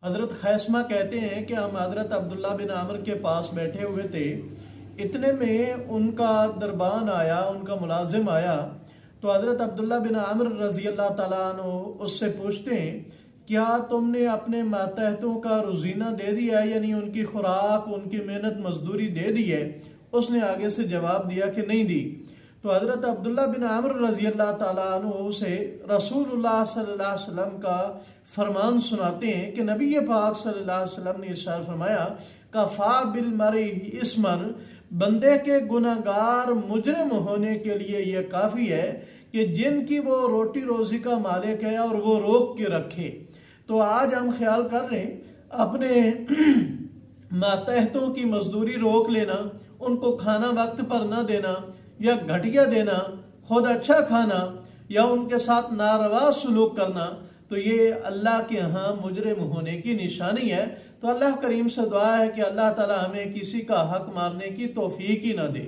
हज़रत खैसमा कहते हैं कि हम हज़रत अब्दुल्ला बिन आमिर के पास बैठे हुए थे। इतने में उनका दरबान आया, उनका मुलाजिम आया। तो हज़रत अब्दुल्ला बिन आमिर रज़ी अल्लाह ताला अन्हु उससे पूछते हैं, क्या तुमने अपने मातहतों का रोज़ीना दे दिया है, यानी उनकी खुराक, उनकी मेहनत मजदूरी दे दी है? उसने आगे से जवाब दिया कि नहीं दी। तो हज़रत अब्दुल्ला बिन आमिर रज़ी अल्लाह ताला अन्हु से रसूलुल्लाह सल्लल्लाहु अलैहि वसल्लम का फरमान सुनाते हैं कि नबी पाक सल्लल्लाहु अलैहि वसल्लम ने इरशाद फरमाया, कफ़ा बिल मरी इस्मन, बंदे के गुनाहगार मुजरिम होने के लिए यह काफ़ी है कि जिनकी वो रोटी रोज़ी का मालिक है और वो रोक के रखे। तो आज हम ख्याल कर रहे हैं अपने मातहतों की मजदूरी रोक लेना, उनको खाना वक्त पर ना देना या घटिया देना, खुद अच्छा खाना या उनके साथ नारवा सलूक करना, तो ये अल्लाह के यहाँ मुजरिम होने की निशानी है। तो अल्लाह करीम से दुआ है कि अल्लाह ताला हमें किसी का हक मारने की तौफीक ही ना दे।